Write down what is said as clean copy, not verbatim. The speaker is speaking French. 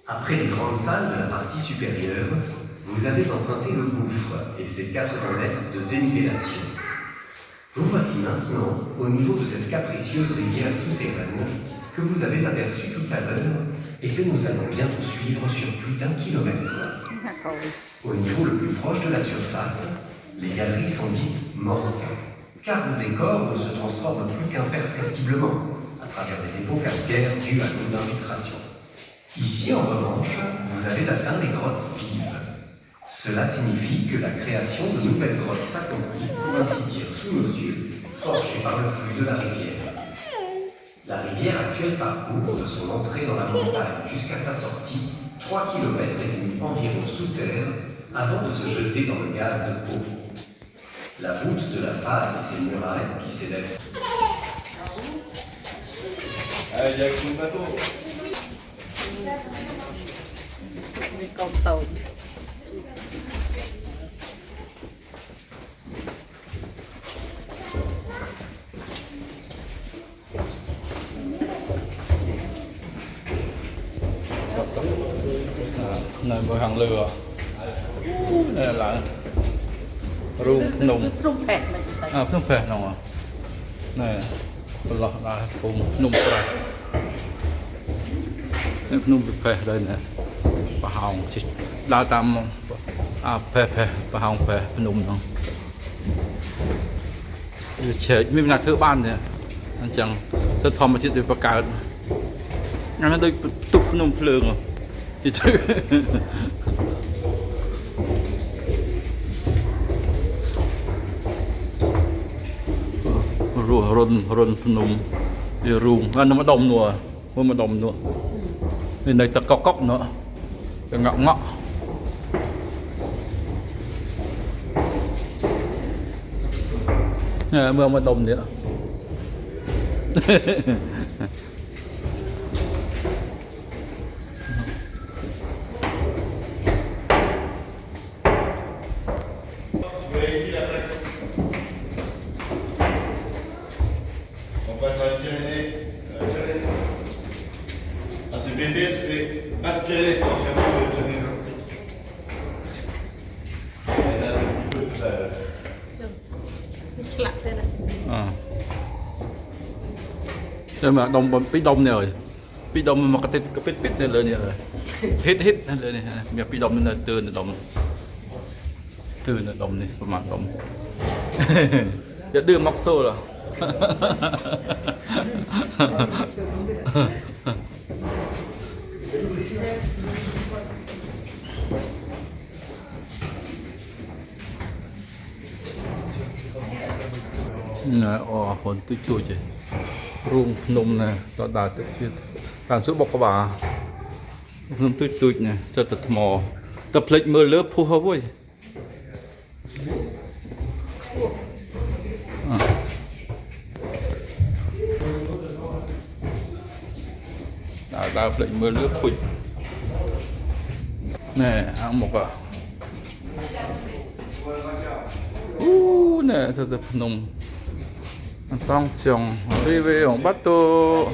Après les grandes salles de la partie supérieure, vous avez emprunté le gouffre et ses 80 mètres de dénivellation. Vous voici maintenant au niveau de cette capricieuse rivière souterraine que vous avez aperçue tout à l'heure et que nous allons bientôt suivre sur plus d'1 kilomètre. Au niveau le plus proche de la surface, les galeries sont dites mortes, car le décor ne se transforme plus qu'imperceptiblement à travers des dépôts calcaires dus à l'eau d'infiltration. Ici, en revanche, vous avez atteint les grottes vives. Cela signifie que la création de nouvelles grottes s'accomplit, pour ainsi dire, sous nos yeux, forgées par le flux de la rivière. La rivière actuelle parcourt de son entrée dans la montagne jusqu'à sa sortie 3 km et demi environ sous terre avant de se jeter dans le gaz de Pau. La voûte de la faille et ses murailles qui s'élèvent. Allez, direction le bateau. Mấy con tàu Này một hàng lừa này là ru nùng Trung phẹt mà chị thấy không phải nồng à này lọt là cùng nùng phải nùng phải đây này bà hồng chỉ đa tam phải bà hồng phải nùng nó chế mấy nhà thợ ban này anh chẳng sẽ thò một chiếc để bạc cào anh nó đây tụt nùng phượng rồi thì chứ run nùng thì ruộng nó đông nữa mà đông nữa nên đây ta cọc nữa ta ngọ mưa mà đông nữa On passe à Pyrénées. Ah, c'est BP, c'est Basse-Pyrénées, c'est anciennement le Pyrénées Atlantiques. Elle date un petit peu de ça. Mít lạ thế này nhưng mà đông bị đông này rồi bị đông mà cái pít này lên này rồi hít lên này mẹ bị đông nên là từ này đông nàyประมาณđôngจะดื้อม็อกโซ่เหรอnè hồn tôi chui chứ ruộng nôm nè tọa đà tự làm số bọc các bà nôm tôi nè cho tập mò tập lệnh mưa lớp phù hợp với đào lệnh mưa lớp phụt nè ăn một à nè cho tập nôm Attention, arrivé en bateau.